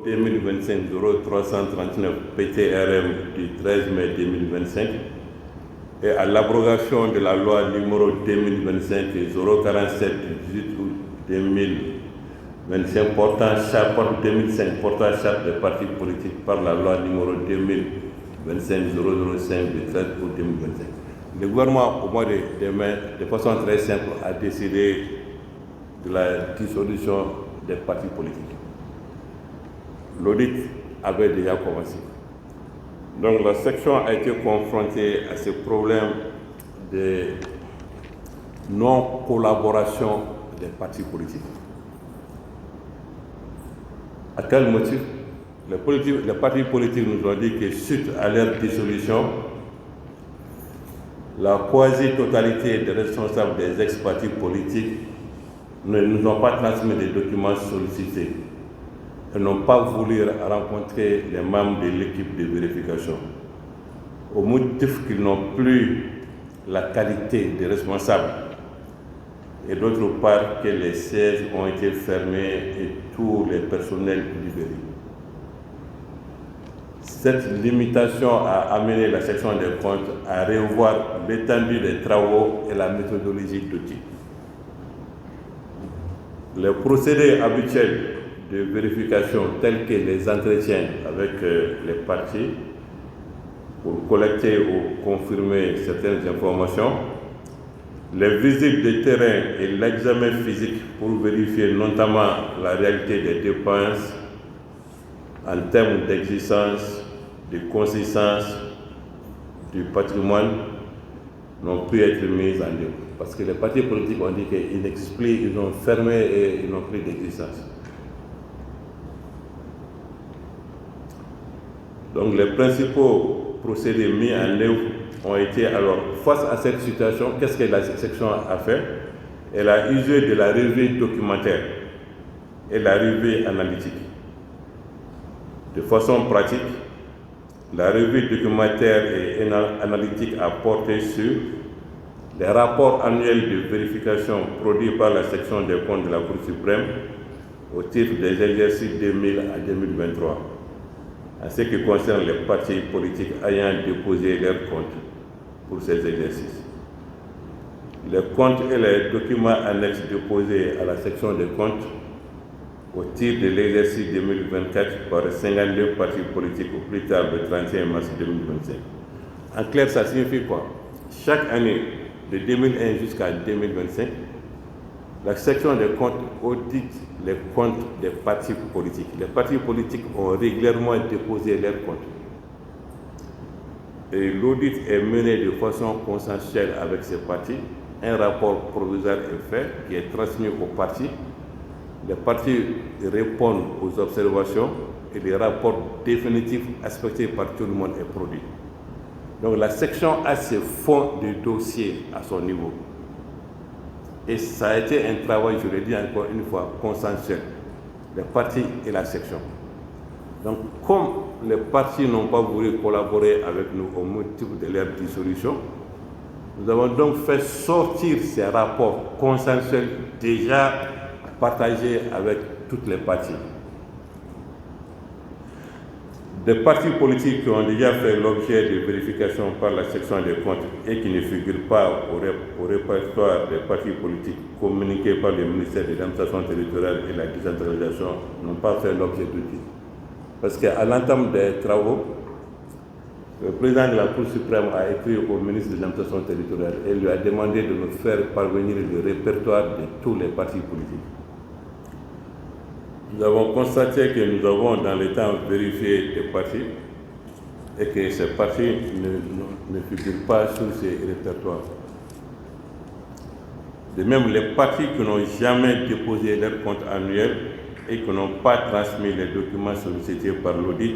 2025-0339 PTRM du 13 mai 2025 et à l'abrogation de la loi numéro 2025-047 du 18 août 2025 portant charte des partis politiques par la loi numéro 2025-005 du 13 août 2025. Le gouvernement, au mois de mai, de façon très simple, a décidé de la dissolution des partis politiques. L'audit avait déjà commencé. Donc la section a été confrontée à ce problème de non-collaboration des partis politiques. À quel motif? Les partis politiques nous ont dit que suite à leur dissolution, la quasi-totalité des responsables des ex-partis politiques ne nous ont pas transmis des documents sollicités. Ils n'ont pas voulu rencontrer les membres de l'équipe de vérification, au motif qu'ils n'ont plus la qualité de responsables, et d'autre part que les sièges ont été fermés et tous les personnels libérés. Cette limitation a amené la section des comptes à revoir l'étendue des travaux et la méthodologie d'audit. Les procédés habituels de vérification tels que les entretiens avec les partis pour collecter ou confirmer certaines informations, les visites de terrain et l'examen physique pour vérifier notamment la réalité des dépenses en termes d'existence, de consistance du patrimoine n'ont pu être mis en œuvre. Parce que les partis politiques ont dit qu'ils n'existent plus, ils ont fermé et ils n'ont plus d'existence. Donc les principaux procédés mis en œuvre ont été, alors face à cette situation, qu'est-ce que la section a fait? Elle a usé de la revue documentaire et la revue analytique. De façon pratique, la revue documentaire et analytique a porté sur les rapports annuels de vérification produits par la section des comptes de la Cour suprême au titre des exercices 2000 à 2023, en ce qui concerne les partis politiques ayant déposé leurs comptes pour ces exercices. Les comptes et les documents annexes déposés à la section des comptes au titre de l'exercice 2024 par 52 partis politiques au plus tard le 31 mars 2025. En clair, ça signifie quoi? Chaque année, de 2001 jusqu'à 2025, la section des comptes audite les comptes des partis politiques. Les partis politiques ont régulièrement déposé leurs comptes. Et l'audit est mené de façon consensuelle avec ces partis. Un rapport provisoire est fait, qui est transmis aux partis. Les partis répondent aux observations et les rapports définitifs acceptés par tout le monde est produit. Donc la section a ses fonds de dossier à son niveau. Et ça a été un travail, je le dis encore une fois, consensuel, les partis et la section. Donc comme les partis n'ont pas voulu collaborer avec nous au motif de leur dissolution, nous avons donc fait sortir ces rapports consensuels déjà partagés avec toutes les parties. Des partis politiques qui ont déjà fait l'objet de vérification par la section des comptes et qui ne figurent pas au répertoire des partis politiques communiqués par le ministère de l'administration territoriale et de la décentralisation n'ont pas fait l'objet d'audit. Parce qu'à l'entame des travaux, le président de la Cour suprême a écrit au ministre de l'administration territoriale et lui a demandé de nous faire parvenir le répertoire de tous les partis politiques. Nous avons constaté que nous avons dans le temps vérifié des partis et que ces partis ne figurent pas sur ces répertoires. De même, les partis qui n'ont jamais déposé leur compte annuel et qui n'ont pas transmis les documents sollicités par l'audit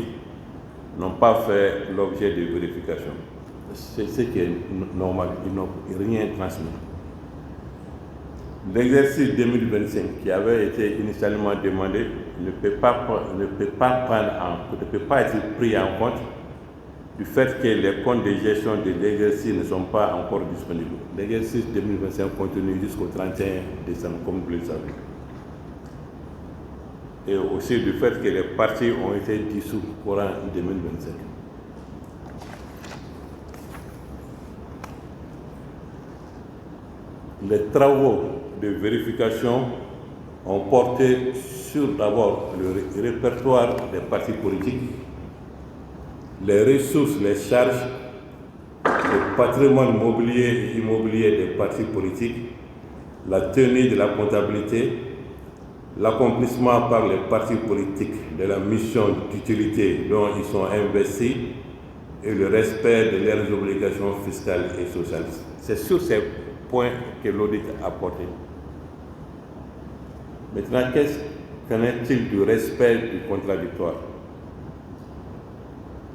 n'ont pas fait l'objet de vérification. C'est ce qui est normal, ils n'ont rien transmis. L'exercice 2025 qui avait été initialement demandé ne peut pas être pris en compte du fait que les comptes de gestion de l'exercice ne sont pas encore disponibles. L'exercice 2025 continue jusqu'au 31 décembre, comme vous le savez. et aussi du fait que les partis ont été dissous courant 2025. Les travaux de vérification ont porté sur d'abord le répertoire des partis politiques, les ressources, les charges, le patrimoine mobilier et immobilier des partis politiques, la tenue de la comptabilité, l'accomplissement par les partis politiques de la mission d'utilité dont ils sont investis et le respect de leurs obligations fiscales et sociales. C'est sur ces points que l'audit a porté. Maintenant, qu'en est-il du respect du contradictoire?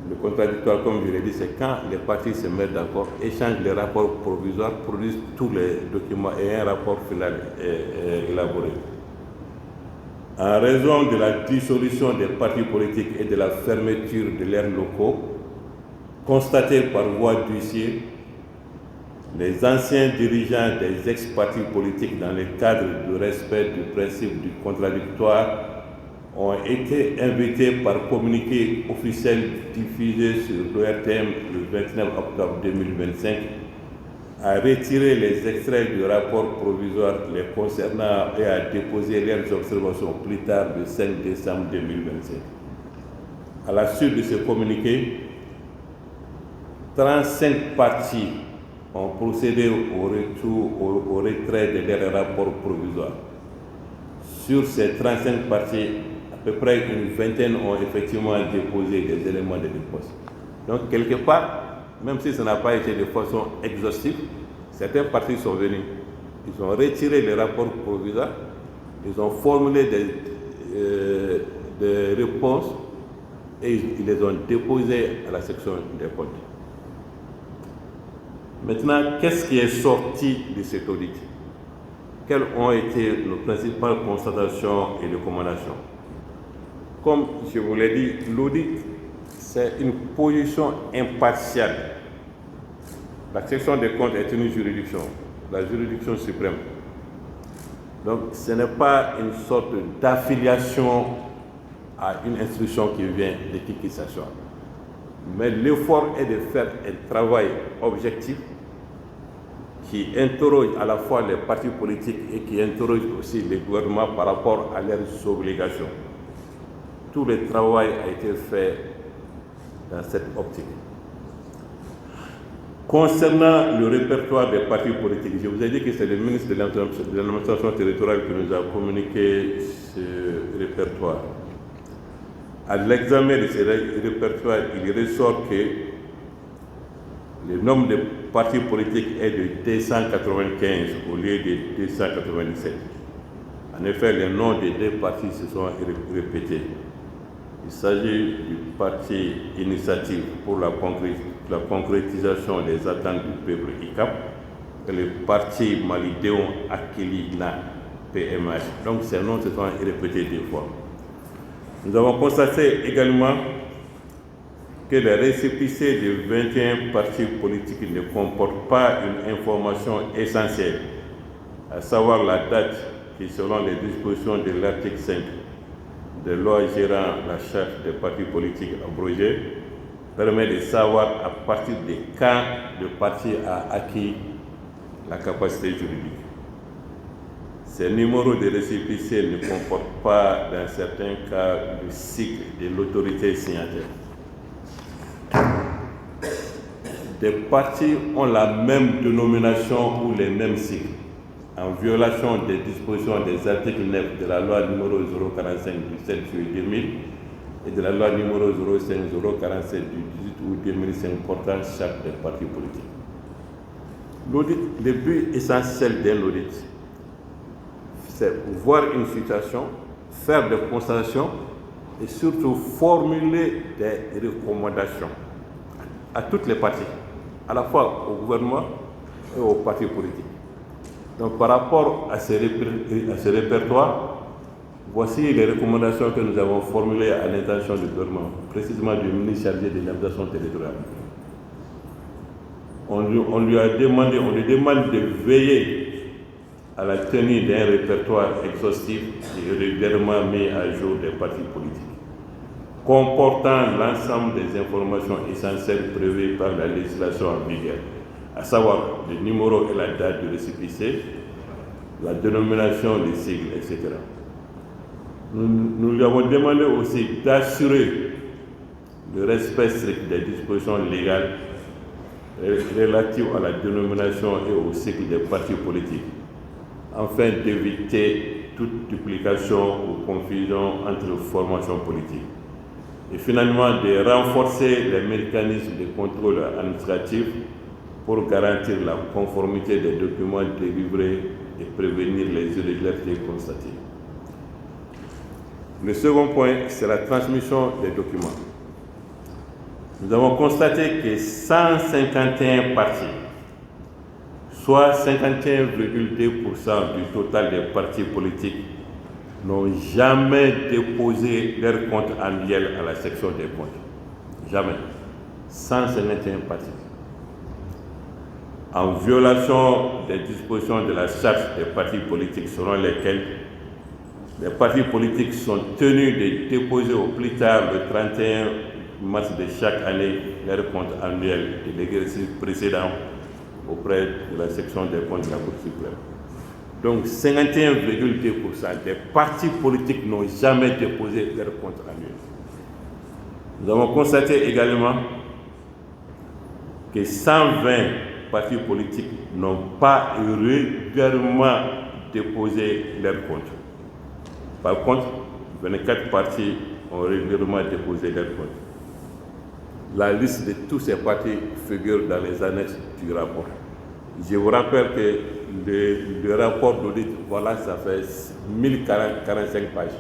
Le contradictoire, comme je l'ai dit, c'est quand les partis se mettent d'accord, échangent les rapports provisoires, produisent tous les documents et un rapport final est élaboré. En raison de la dissolution des partis politiques et de la fermeture de leurs locaux, constatée par voie d'huissier, les anciens dirigeants des ex-partis politiques, dans le cadre du respect du principe du contradictoire, ont été invités par communiqué officiel diffusé sur l'ORTM le 29 octobre 2025 à retirer les extraits du rapport provisoire les concernant et à déposer leurs observations plus tard le 5 décembre 2025. À la suite de ce communiqué, 35 partis ont procédé au retrait de leurs rapports provisoires. Sur ces 35 partis, à peu près une vingtaine ont effectivement déposé des éléments de réponse. Donc, quelque part, même si ça n'a pas été de façon exhaustive, certains partis sont venus. Ils ont retiré les rapports provisoires, ils ont formulé des réponses et ils les ont déposées à la section des comptes. Maintenant, qu'est-ce qui est sorti de cet audit? Quelles ont été nos principales constatations et recommandations? Comme je vous l'ai dit, l'audit, c'est une position impartiale. La section des comptes est une juridiction, la juridiction suprême. Donc, ce n'est pas une sorte d'affiliation à une institution qui vient de qui qu'il s'assoit. Mais l'effort est de faire un travail objectif qui interroge à la fois les partis politiques et qui interroge aussi les gouvernements par rapport à leurs obligations. Tout le travail a été fait dans cette optique. Concernant le répertoire des partis politiques, je vous ai dit que c'est le ministre de l'administration territoriale qui nous a communiqué ce répertoire. À l'examen de ce répertoire, il ressort que le nombre de partis politiques est de 295 au lieu de 297. En effet, les noms des deux partis se sont répétés. Il s'agit du parti Initiative pour la concrétisation des attentes du peuple ICAP et le parti Malidéon Akilina PMH. Donc ces noms se sont répétés deux fois. Nous avons constaté également que les récépissés de 21 partis politiques ne comportent pas une information essentielle, à savoir la date qui, selon les dispositions de l'article 5 de loi gérant la charte des partis politiques abrogée, permet de savoir à partir de quand le parti a acquis la capacité juridique. Ces numéros de récépissés ne comportent pas, dans certains cas, le cycle de l'autorité signataire. Des partis ont la même dénomination ou les mêmes cycles, en violation des dispositions des articles 9 de la loi numéro 045 du 7 juillet 2000 et de la loi numéro 05047 du 18 août 2005 portant charte des partis politiques. L'audit, le but essentiel d'un audit, c'est voir une situation, faire des constatations et surtout formuler des recommandations à toutes les parties, à la fois au gouvernement et aux partis politiques. Donc par rapport à ce répertoire, voici les recommandations que nous avons formulées à l'intention du gouvernement, précisément du ministre chargé de l'administration territoriale. On lui demande de veiller à la tenue d'un répertoire exhaustif et régulièrement mis à jour des partis politiques, comportant l'ensemble des informations essentielles prévues par la législation en vigueur, à savoir le numéro et la date du récépissé, la dénomination, les sigles, etc. Nous lui avons demandé aussi d'assurer le respect strict des dispositions légales relatives à la dénomination et au cycle des partis politiques, afin d'éviter toute duplication ou confusion entre formations politiques. Et finalement, de renforcer les mécanismes de contrôle administratif pour garantir la conformité des documents délivrés et prévenir les irrégularités constatées. Le second point, c'est la transmission des documents. Nous avons constaté que 151 partis, soit 51,2% du total des partis politiques, n'ont jamais déposé leur compte annuel à la section des comptes. Jamais. 151 partis. En violation des dispositions de la charte des partis politiques selon lesquelles les partis politiques sont tenus de déposer au plus tard le 31 mars de chaque année leur compte annuel de l'exercice précédent auprès de la section des comptes de la Cour suprême. Donc 51,2% des partis politiques n'ont jamais déposé leur compte annuel. Nous avons constaté également que 120 partis politiques n'ont pas régulièrement déposé leur compte. Par contre, 24 partis ont régulièrement déposé leur compte. La liste de tous ces partis figure dans les annexes du rapport. Je vous rappelle que le rapport d'audit, voilà, ça fait 1045 pages.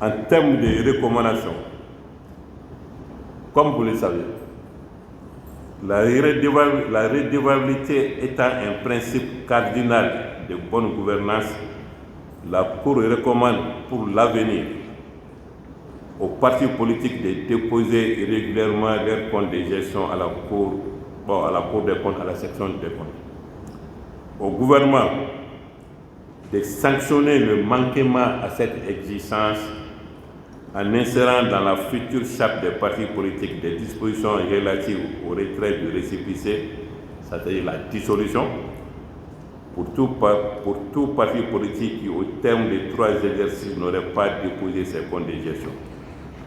En termes de recommandations, comme vous le savez, la redevabilité étant un principe cardinal de bonne gouvernance, la Cour recommande pour l'avenir aux partis politiques de déposer régulièrement leurs comptes de gestion à la Cour des comptes, à la section des comptes. Au gouvernement de sanctionner le manquement à cette exigence en insérant dans la future charte des partis politiques des dispositions relatives au retrait du récépissé, c'est-à-dire la dissolution, pour tout parti politique qui, au terme des 3 exercices, n'aurait pas déposé ses comptes de gestion.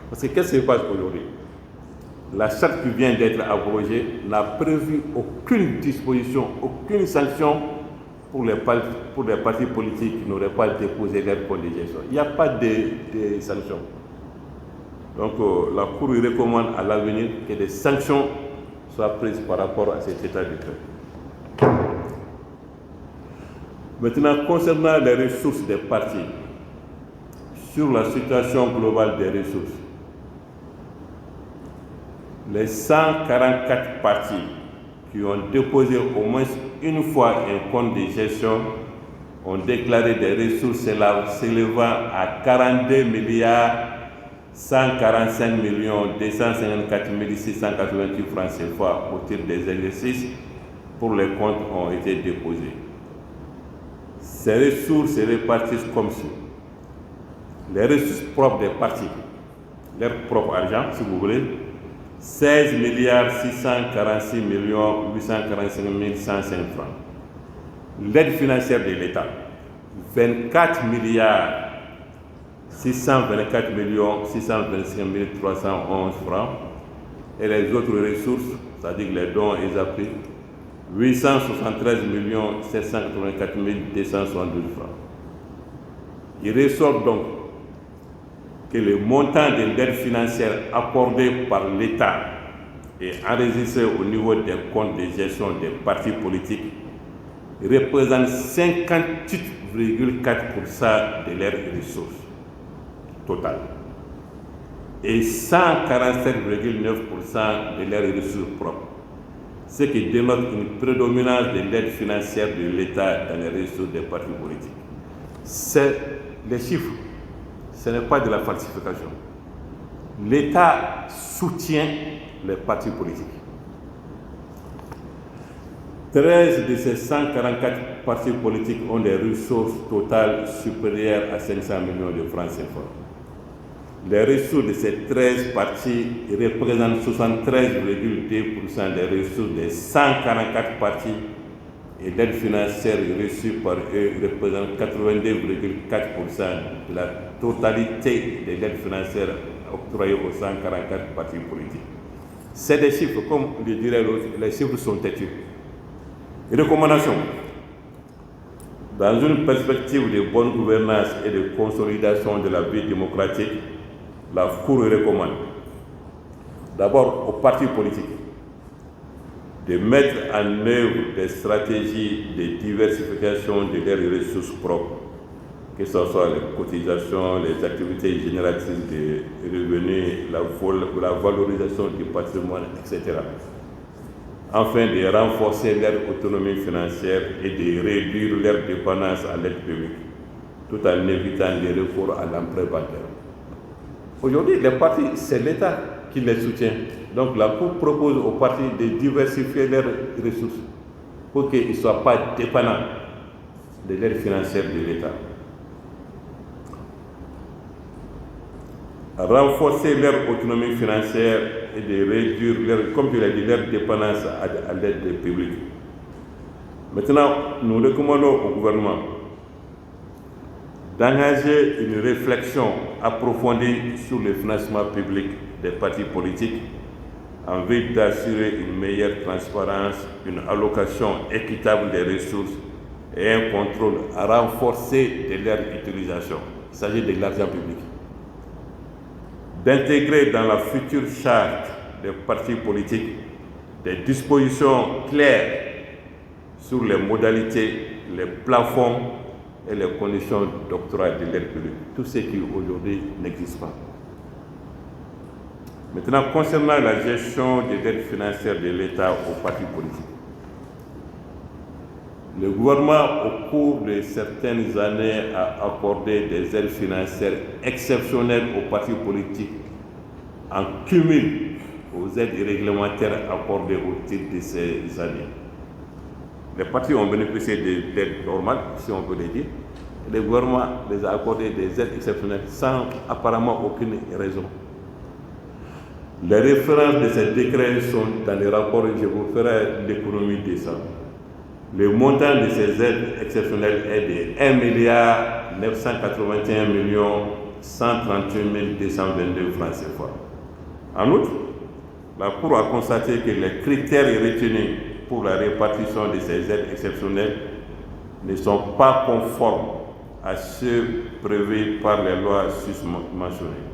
Parce que qu'est-ce qui se passe aujourd'hui? La charte qui vient d'être abrogée n'a prévu aucune disposition, aucune sanction pour les partis politiques qui n'auraient pas déposé leur compte de gestion. Il n'y a pas de sanctions. Donc la Cour recommande à l'avenir que des sanctions soient prises par rapport à cet état de fait. Maintenant, concernant les ressources des partis, sur la situation globale des ressources, les 144 partis qui ont déposé au moins une fois un compte de gestion ont déclaré des ressources s'élevant à 42 milliards 145 254 688 francs CFA au titre des exercices pour les comptes ont été déposés. Ces ressources se répartissent comme suit. Les ressources propres des partis, leur propre argent, si vous voulez, 16 milliards 646 845 105 francs. L'aide financière de l'État, 24 milliards 624 625 311 francs. Et les autres ressources, c'est-à-dire les dons et appuis, 873 784 272 francs. Il ressort donc que le montant de l'aide financière accordée par l'État et enregistré au niveau des comptes de gestion des partis politiques représente 58,4% de leurs ressources totales et 147,9% de leurs ressources propres, ce qui dénote une prédominance de l'aide financière de l'État dans les ressources des partis politiques. C'est les chiffres. Ce n'est pas de la falsification. L'État soutient les partis politiques. 13 de ces 144 partis politiques ont des ressources totales supérieures à 500 millions de francs CFA. Les ressources de ces 13 partis représentent 73,2% des ressources des 144 partis et l'aide financière reçue par eux représente 82,4% de la totalité des aides financières octroyées aux 144 partis politiques. C'est des chiffres, comme le dirait l'autre, les chiffres sont têtus. Recommandations. Dans une perspective de bonne gouvernance et de consolidation de la vie démocratique, la Cour recommande d'abord aux partis politiques de mettre en œuvre des stratégies de diversification de leurs ressources propres, que ce soit les cotisations, les activités génératrices de revenus, la valorisation du patrimoine, etc. Afin de renforcer leur autonomie financière et de réduire leur dépendance à l'aide publique, tout en évitant les recours à l'emprunt bancaire. Aujourd'hui, les partis, c'est l'État qui les soutient. Donc la Cour propose aux partis de diversifier leurs ressources pour qu'ils ne soient pas dépendants de l'aide financière de l'État. Renforcer leur autonomie financière et de réduire comme je l'ai dit, leur dépendance à l'aide publique. Maintenant, nous recommandons au gouvernement d'engager une réflexion approfondie sur le financement public des partis politiques en vue d'assurer une meilleure transparence, une allocation équitable des ressources et un contrôle renforcé de leur utilisation. Il s'agit de l'argent public. D'intégrer dans la future charte des partis politiques des dispositions claires sur les modalités, les plafonds et les conditions d'octroi de l'aide publique, tout ce qui aujourd'hui n'existe pas. Maintenant, concernant la gestion des dettes financières de l'État aux partis politiques, le gouvernement, au cours de certaines années, a accordé des aides financières exceptionnelles aux partis politiques en cumul aux aides réglementaires accordées au titre de ces années. Les partis ont bénéficié d'aides normales, si on peut le dire. Le gouvernement les a accordé des aides exceptionnelles sans apparemment aucune raison. Les références de ces décrets sont dans les rapports et je vous ferai l'économie de ça. Le montant de ces aides exceptionnelles est de 1 981 138 222 francs CFA. En outre, la Cour a constaté que les critères retenus pour la répartition de ces aides exceptionnelles ne sont pas conformes à ceux prévus par les lois susmentionnées.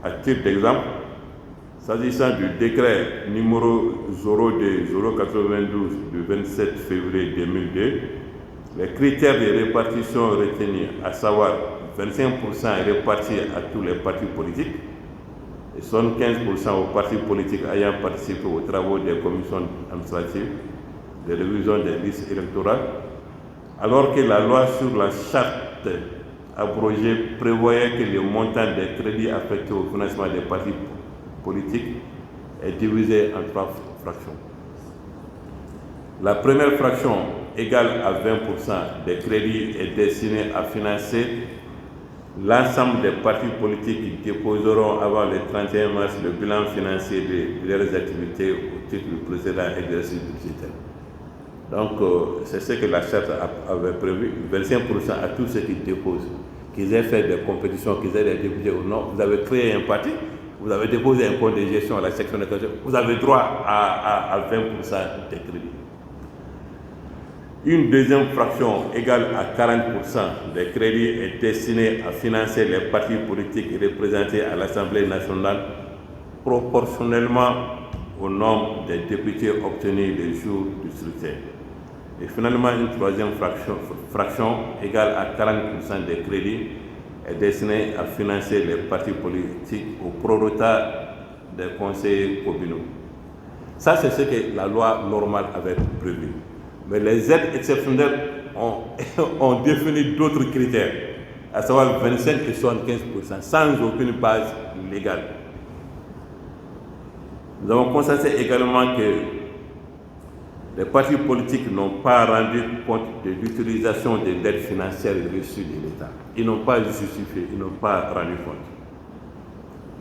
À titre d'exemple, s'agissant du décret numéro 02-092 du 27 février 2002, les critères de répartition retenus, à savoir 25% répartis à tous les partis politiques et 75% aux partis politiques ayant participé aux travaux des commissions administratives de révision des listes électorales, alors que la loi sur la charte abrogée prévoyait que le montant des crédits affectés au financement des partis politiques est divisé en 3 fractions. La première fraction, égale à 20% des crédits, est destinée à financer l'ensemble des partis politiques qui déposeront avant le 31 mars le bilan financier de leurs activités au titre du précédent exercice budgétaire. Donc, c'est ce que la charte avait prévu, 25% à tous ceux qui déposent, qu'ils aient fait des compétitions, qu'ils aient des députés ou non. Vous avez créé un parti, vous avez déposé un compte de gestion à la section de gestion, vous avez droit à 20% des crédits. Une deuxième fraction égale à 40% des crédits est destinée à financer les partis politiques représentés à l'Assemblée nationale proportionnellement au nombre des députés obtenus le jour du scrutin. Et finalement, une troisième fraction égale à 40% des crédits est destinée à financer les partis politiques au prorata des conseillers communaux. Ça, c'est ce que la loi normale avait prévu. Mais les aides exceptionnelles ont défini d'autres critères, à savoir 25 et 75%, sans aucune base légale. Nous avons constaté également que Les partis politiques n'ont pas rendu compte de l'utilisation de l'aide financière reçue de l'État. Ils n'ont pas justifié, ils n'ont pas rendu compte.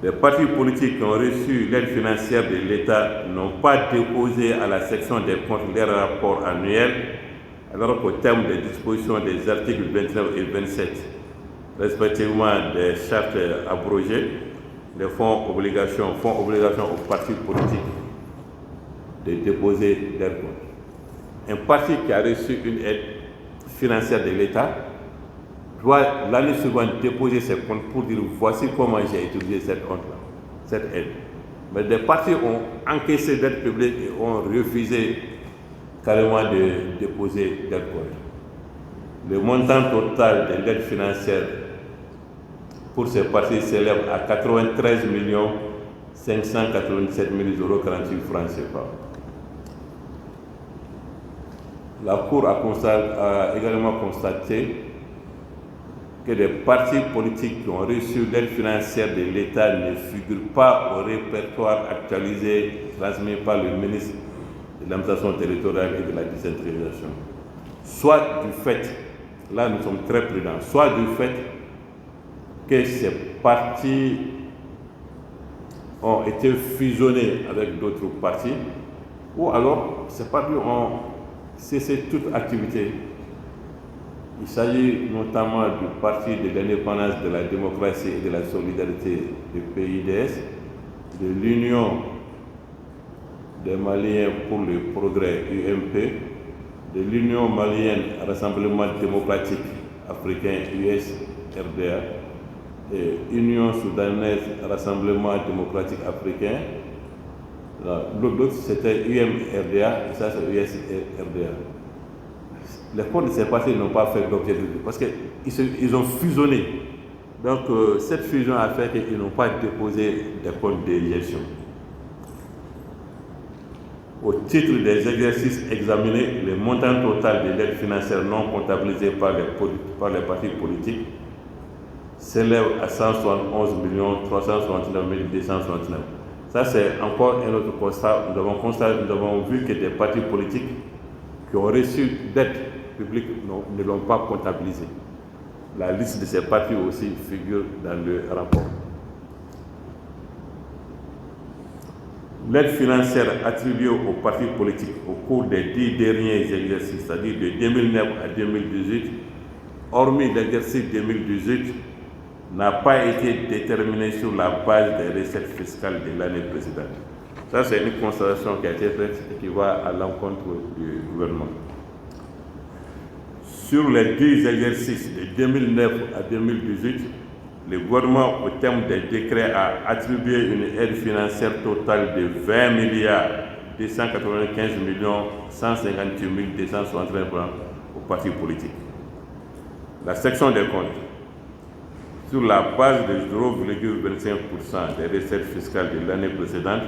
Les partis politiques qui ont reçu l'aide financière de l'État n'ont pas déposé à la section des comptes les rapports annuels, alors qu'au terme des dispositions des articles 29 et 27, respectivement des chartes abrogées, les fonds obligations aux partis politiques de déposer leurs comptes. Un parti qui a reçu une aide financière de l'État doit l'année suivante déposer ses comptes pour dire voici comment j'ai utilisé cette aide. Mais des partis ont encaissé d'aide publique et ont refusé carrément de déposer leurs comptes. Le montant total de l'aide financière pour ces partis s'élève à 93 587 000 48 francs CFA. La Cour a également constaté que les partis politiques qui ont reçu l'aide financière de l'État ne figurent pas au répertoire actualisé transmis par le ministre de l'administration territoriale et de la décentralisation. Soit du fait, là nous sommes très prudents, soit du fait que ces partis ont été fusionnés avec d'autres partis, ou alors ces partis ont cessé toute activité. Il s'agit notamment du Parti de l'indépendance, de la démocratie et de la solidarité du PIDS, de l'Union des Maliens pour le progrès UMP, de l'Union malienne Rassemblement démocratique africain USRDA, et Union soudanaise Rassemblement démocratique africain. L'autre c'était UMRDA et ça c'est USRDA. Les comptes de ces partis n'ont pas fait d'objet de vue parce qu'ils ont fusionné. Donc cette fusion a fait qu'ils n'ont pas déposé des comptes de gestion. Au titre des exercices examinés, le montant total de l'aide financière non comptabilisée par les partis politiques s'élève à 171 369 269. Ça, c'est encore un autre constat. Nous avons vu que des partis politiques qui ont reçu d'aide publique ne l'ont pas comptabilisé. La liste de ces partis aussi figure dans le rapport. L'aide financière attribuée aux partis politiques au cours des 10 derniers exercices, c'est-à-dire de 2009 à 2018, hormis l'exercice 2018, n'a pas été déterminée sur la base des recettes fiscales de l'année précédente. Ça, c'est une constatation qui a été faite et qui va à l'encontre du gouvernement. Sur les 10 exercices de 2009 à 2018, le gouvernement, au terme des décrets, a attribué une aide financière totale de 20 milliards 295 158 263 francs aux partis politiques. La section des comptes, sur la base de 0,25% des recettes fiscales de l'année précédente,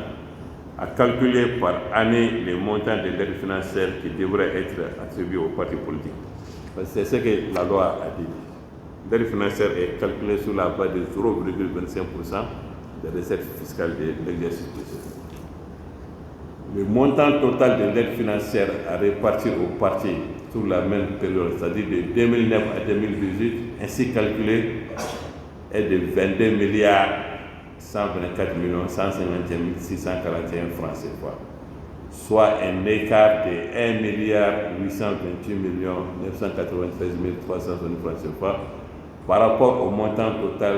a calculé par année les montants de l'aide financière qui devraient être attribués aux partis politiques. C'est ce que la loi a dit. L'aide financière est calculée sur la base de 0,25% des recettes fiscales de l'exercice précédent. Le montant total de l'aide financière à répartir aux partis sur la même période, c'est-à-dire de 2009 à 2018, ainsi calculé, est de 22 milliards 124 151 641 francs CFA, soit un écart de 1 milliard 828 993 360 francs CFA par rapport au montant total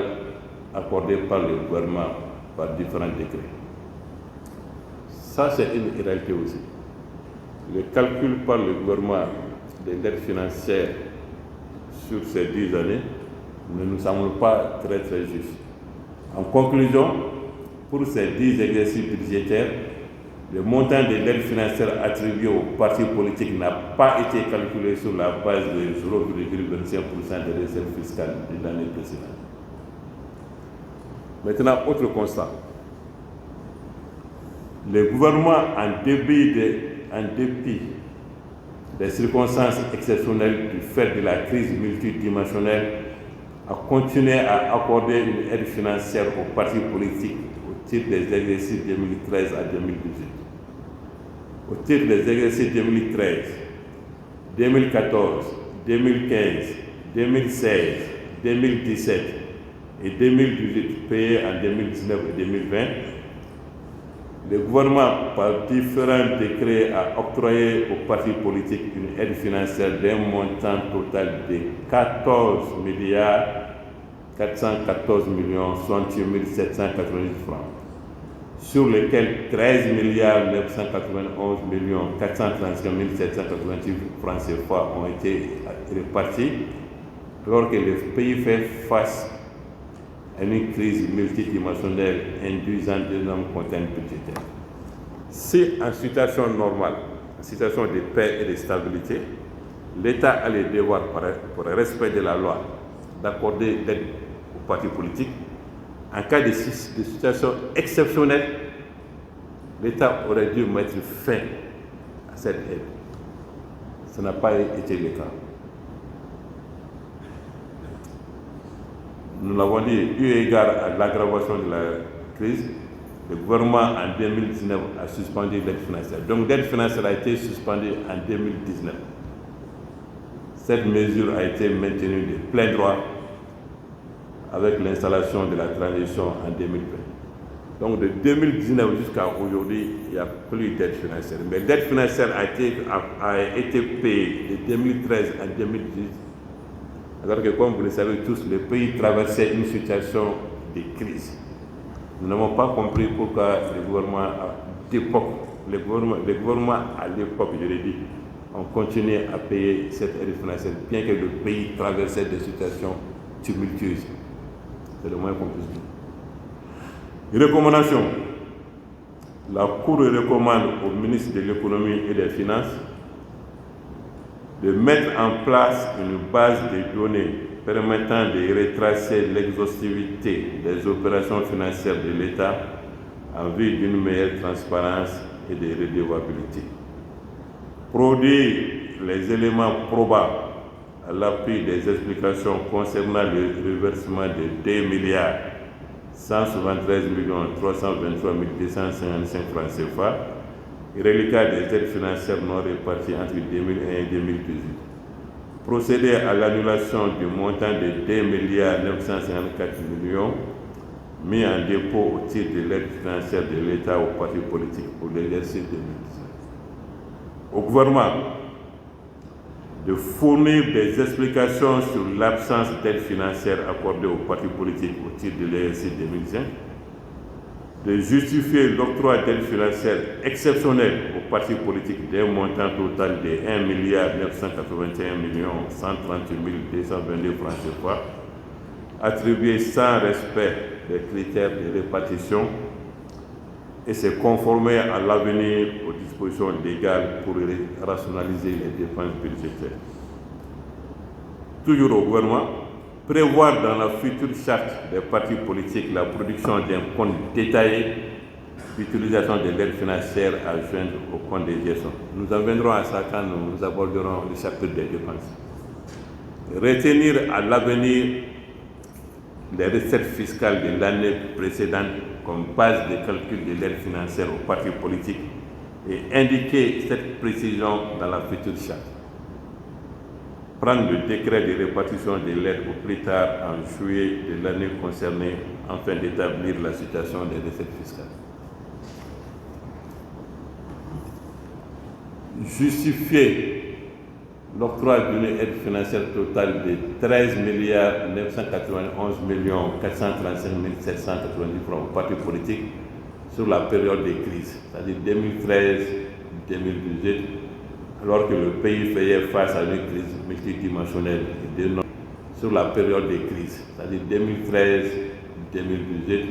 accordé par le gouvernement par différents décrets. Ça, c'est une réalité aussi. Le calcul par le gouvernement de l'aide financière sur ces 10 années ne nous semble pas très juste. En conclusion, pour ces 10 exercices budgétaires, le montant de l'aide financière attribuée aux partis politiques n'a pas été calculé sur la base de 0,25% des recettes fiscales de l'année précédente. Maintenant, autre constat. Le gouvernement, en dépit des circonstances exceptionnelles du fait de la crise multidimensionnelle, a continué à accorder une aide financière aux partis politiques au titre des exercices 2013 à 2018. au titre des exercices 2013, 2014, 2015, 2016, 2017 et 2018 payés en 2019 et 2020, le gouvernement, par différents décrets, a octroyé aux partis politiques une aide financière d'un montant total de 14 milliards 414 millions 68 798 francs, sur lesquels 13 milliards 991 millions 435 788 francs CFA ont été répartis, alors que le pays fait face à une crise multidimensionnelle induisant d'énormes contraintes budgétaires. Si en situation normale, en situation de paix et de stabilité, l'État a le devoir, pour le respect de la loi, d'accorder l'aide aux partis politiques, en cas de situation exceptionnelle, l'État aurait dû mettre fin à cette aide. Ce n'a pas été le cas. Nous l'avons dit, eu égard à l'aggravation de la crise, le gouvernement en 2019 a suspendu l'aide financière. Donc l'aide financière a été suspendue en 2019. Cette mesure a été maintenue de plein droit avec l'installation de la transition en 2020. Donc de 2019 jusqu'à aujourd'hui, il n'y a plus d'aide financière. Mais l'aide financière a été payée de 2013 à 2018. Alors que, comme vous le savez tous, le pays traversait une situation de crise. Nous n'avons pas compris pourquoi le gouvernement à l'époque, je l'ai dit, ont continué à payer cette aide financière, bien que le pays traversait des situations tumultueuses. C'est le moins qu'on puisse dire. Recommandation. La Cour recommande au ministre de l'Économie et des Finances de mettre en place une base de données permettant de retracer l'exhaustivité des opérations financières de l'État en vue d'une meilleure transparence et de redevabilité. Produire les éléments probables à l'appui des explications concernant le reversement de 2 milliards 173 323 255 francs CFA, reliquat des aides financières non réparties entre 2001 et 2018. Procéder à l'annulation du montant de 2 milliards 954 millions mis en dépôt au titre de l'aide financière de l'État aux partis politiques pour l'exercice 2019. Au gouvernement de fournir des explications sur l'absence d'aide financière accordée aux partis politiques au titre de l'exercice 2005, de justifier l'octroi d'aide financière exceptionnelle aux partis politiques d'un montant total de 1 milliard 981 millions 138 222 francs CFA, attribués sans respect des critères de répartition et se conformer à l'avenir aux dispositions légales pour rationaliser les dépenses budgétaires. Toujours au gouvernement, prévoir dans la future charte des partis politiques la production d'un compte détaillé d'utilisation de l'aide financière à joindre au compte de gestion. Nous en viendrons à ça quand nous aborderons le chapitre des dépenses. Retenir à l'avenir les recettes fiscales de l'année précédente comme base de calcul de l'aide financière aux partis politiques et indiquer cette précision dans la future charte. Prendre le décret de répartition de l'aide au plus tard en juillet de l'année concernée afin d'établir la situation des recettes fiscales. Justifier l'octroi d'une aide financière totale de 13 milliards 991 millions 435 790 francs aux partis politiques sur la période de crise, c'est-à-dire 2013-2018, alors que le pays faisait face à une crise multidimensionnelle sur la période de crise, c'est-à-dire 2013-2018,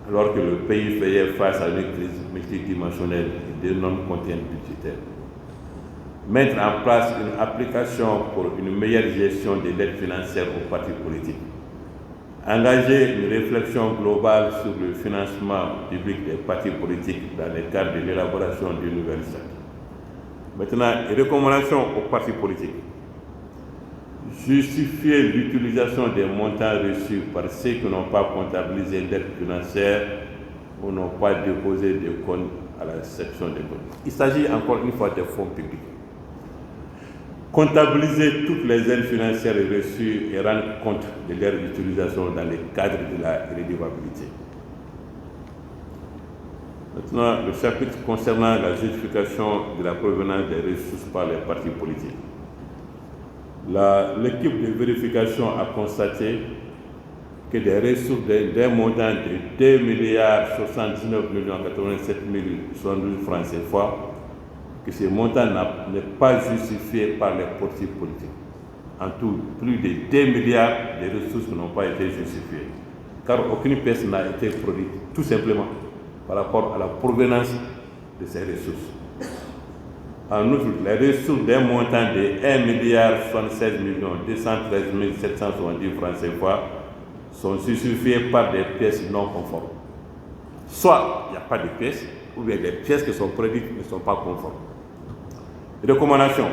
alors que le pays faisait face à une crise multidimensionnelle et d'énormes contraintes budgétaires. Mettre en place une application pour une meilleure gestion de l'aide financière aux partis politiques. Engager une réflexion globale sur le financement public des partis politiques dans le cadre de l'élaboration d'une nouvelle charte. Maintenant, les recommandations aux partis politiques. Justifier l'utilisation des montants reçus par ceux qui n'ont pas comptabilisé l'aide financière ou n'ont pas déposé de compte à la section des comptes. Il s'agit encore une fois des fonds publics. Comptabiliser toutes les aides financières reçues et rendre compte de leur utilisation dans le cadre de la redevabilité. Maintenant, le chapitre concernant la justification de la provenance des ressources par les partis politiques. L'équipe de vérification a constaté que des ressources d'un montant de 2 milliards 79 87 072 francs CFA, que ce montant n'est pas justifié par les partis politiques. En tout, plus de 2 milliards de ressources n'ont pas été justifiées, car aucune pièce n'a été produite, tout simplement par rapport à la provenance de ces ressources. En outre, les ressources d'un montant de 1 milliard 76 213 770 francs CFA sont justifiées par des pièces non conformes. Soit il n'y a pas de pièces, ou bien les pièces qui sont produites ne sont pas conformes. Recommandation.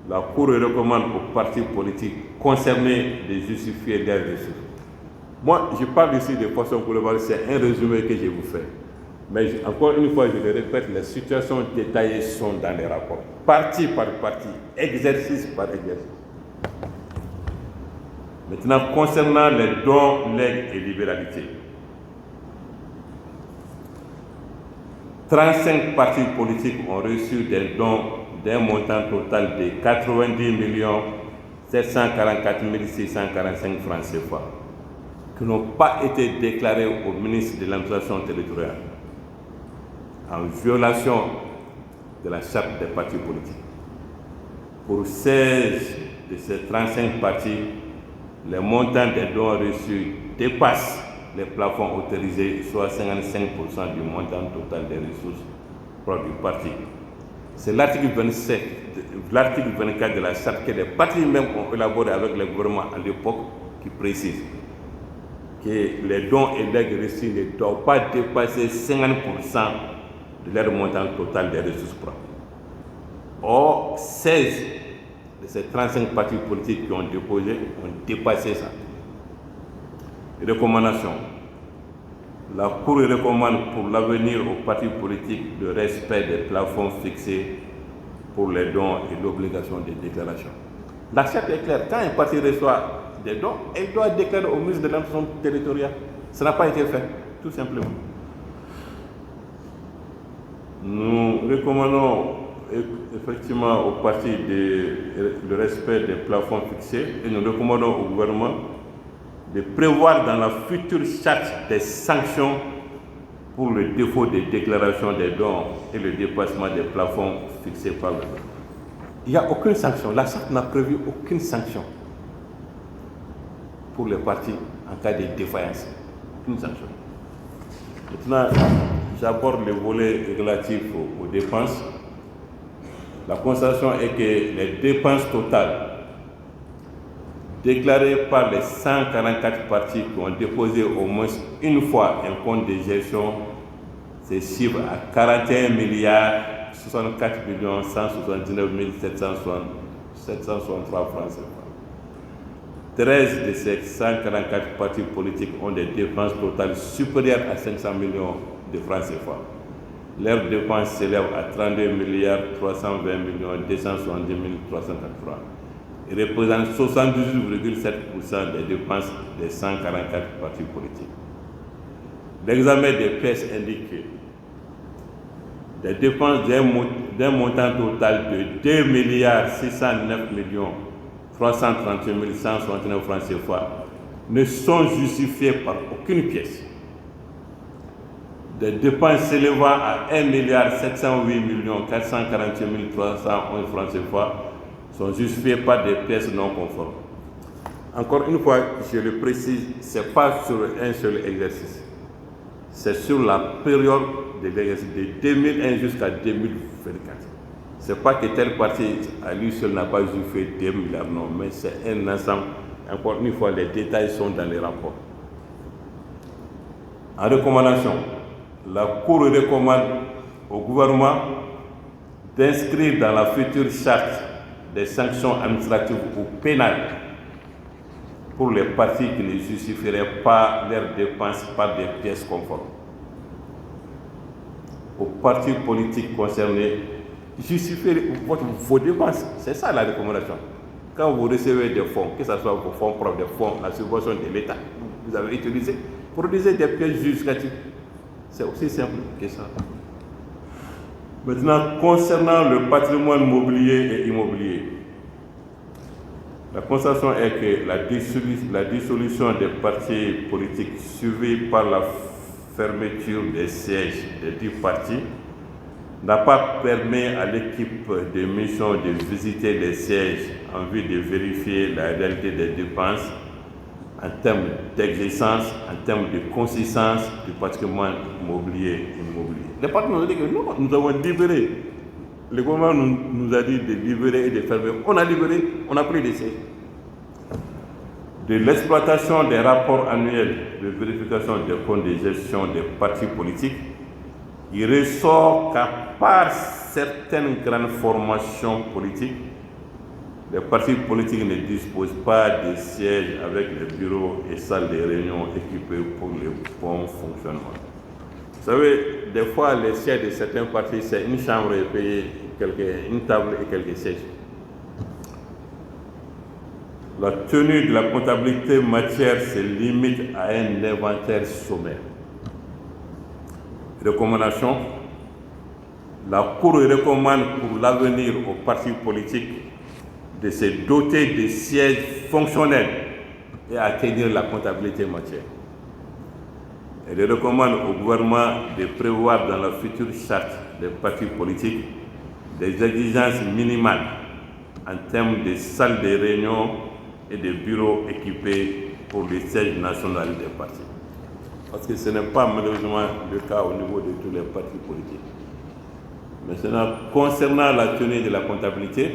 La Cour recommande aux partis politiques concernés de justifier leurs ressources. Moi, je parle ici de façon globale, c'est un résumé que je vous fais. Mais encore une fois, je le répète, les situations détaillées sont dans les rapports. Partie par partie, exercice par exercice. Maintenant, concernant les dons, legs et libéralités. 35 partis politiques ont reçu des dons d'un montant total de 90 744 645 francs CFA, qui n'ont pas été déclarés au ministre de l'administration territoriale, en violation de la charte des partis politiques. Pour 16 de ces 35 partis, les montants des dons reçus dépassent les plafonds autorisés, soit 55% du montant total des ressources propres du parti. C'est l'article 24 de la charte que les partis même ont élaboré avec le gouvernement à l'époque qui précise que les dons et legs reçus ne doivent pas dépasser 50% de leur montant total des ressources propres. Or, 16 de ces 35 partis politiques qui ont déposé ont dépassé ça. Recommandations. La Cour recommande pour l'avenir aux partis politiques le respect des plafonds fixés pour les dons et l'obligation de déclaration. La charte est claire. Quand un parti reçoit des dons, il doit déclarer au ministre de l'administration territoriale. Ça n'a pas été fait, tout simplement. Nous recommandons effectivement aux partis le respect des plafonds fixés et nous recommandons au gouvernement de prévoir dans la future charte des sanctions pour le défaut de déclaration des dons et le dépassement des plafonds fixés par le gouvernement. Il n'y a aucune sanction. La charte n'a prévu aucune sanction pour les partis en cas de défaillance. Aucune sanction. Maintenant, j'aborde le volet relatif aux dépenses. La constatation est que les dépenses totales déclarées par les 144 partis qui ont déposé au moins une fois un compte de gestion se chiffrent à 41 milliards 64 179 763 francs CFA. 13 de ces 144 partis politiques ont des dépenses totales supérieures à 500 millions de francs CFA. Leurs dépenses s'élèvent à 32 milliards 320 270 304 francs. Ils représentent 78,7% des dépenses des 144 partis politiques. L'examen des pièces indique que des dépenses d'un montant total de 2 milliards 609 338 169 francs CFA ne sont justifiées par aucune pièce. Des dépenses s'élevant à 1 milliard 708 448 311 francs CFA sont justifiées par des pièces non conformes. Encore une fois, je le précise, ce n'est pas sur un seul exercice. C'est sur la période de l'exercice de 2001 jusqu'à 2024. Ce n'est pas que tel parti à lui seul n'a pas justifié 2 milliards, non, mais c'est un ensemble. Encore une fois, les détails sont dans les rapports. En recommandation, la Cour recommande au gouvernement d'inscrire dans la future charte des sanctions administratives ou pénales pour les partis qui ne justifieraient pas leurs dépenses par des pièces conformes. aux partis politiques concernés, justifiez vos dépenses. C'est ça la recommandation. Quand vous recevez des fonds, que ce soit vos fonds propres, des fonds, la subvention de l'État, vous avez utilisé, produisez des pièces justificatives. C'est aussi simple que ça. Maintenant, concernant le patrimoine mobilier et immobilier, la constatation est que la dissolution des partis politiques suivie par la fermeture des sièges des 10 partis n'a pas permis à l'équipe de mission de visiter les sièges en vue de vérifier la réalité des dépenses en termes d'existence, en termes de consistance du patrimoine mobilier et immobilier. Les partis nous ont dit que non, nous avons libéré. Le gouvernement nous a dit de libérer et de fermer. On a libéré, on a pris des sièges. De l'exploitation des rapports annuels de vérification des comptes de gestion des partis politiques, il ressort qu'à part certaines grandes formations politiques, les partis politiques ne disposent pas de sièges avec les bureaux et salles de réunion équipés pour le bon fonctionnement. Vous savez, des fois, les sièges de certains partis, c'est une chambre et payer une table et quelques sièges. La tenue de la comptabilité matière se limite à un inventaire sommaire. Recommandation. La Cour recommande pour l'avenir aux partis politiques de se doter de sièges fonctionnels et accueillir la comptabilité matière. Elle recommande au gouvernement de prévoir dans la future charte des partis politiques des exigences minimales en termes de salles de réunion et de bureaux équipés pour les sièges nationaux des partis. Parce que ce n'est pas malheureusement le cas au niveau de tous les partis politiques. Maintenant, concernant la tenue de la comptabilité,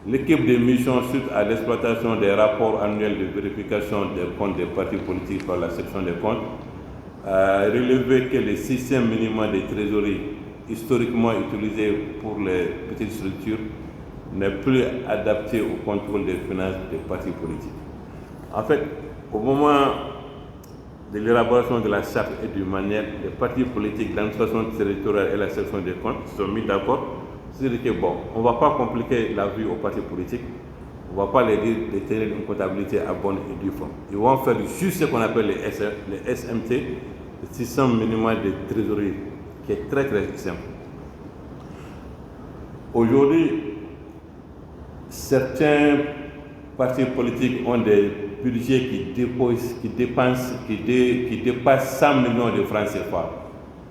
l'équipe de mission suite à l'exploitation des rapports annuels de vérification des comptes des partis politiques par la section des comptes a relevé que le système minimal de trésorerie historiquement utilisé pour les petites structures n'est plus adapté au contrôle des finances des partis politiques. En fait, au moment de l'élaboration de la charte et du manuel, les partis politiques, l'administration territoriale et la section des comptes se sont mis d'accord sur que bon, on ne va pas compliquer la vie aux partis politiques, on ne va pas les dire de tenir une comptabilité à bonne et due forme. Ils vont faire juste ce qu'on appelle les SMT, le système minimal de trésorerie, qui est très très simple. Aujourd'hui, certains partis politiques ont des budgets qui dépassent 100 millions de francs CFA,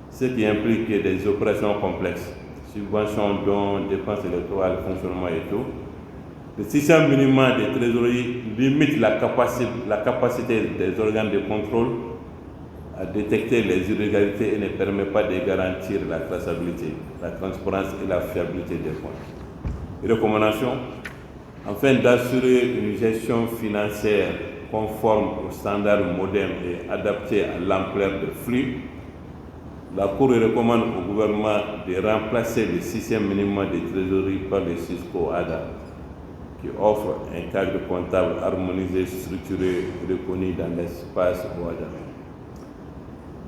ce qui implique des opérations complexes, subventions, dons, dépenses électorales, fonctionnement et tout. Le système minimal de trésorerie limite la capacité des organes de contrôle à détecter les irrégularités et ne permet pas de garantir la traçabilité, la transparence et la fiabilité des comptes. Recommandations. Afin d'assurer une gestion financière conforme aux standards modernes et adaptée à l'ampleur des flux, la Cour recommande au gouvernement de remplacer le système minimal de trésorerie par le Cisco-ADA, qui offre un cadre comptable harmonisé, structuré, reconnu dans l'espace OADA.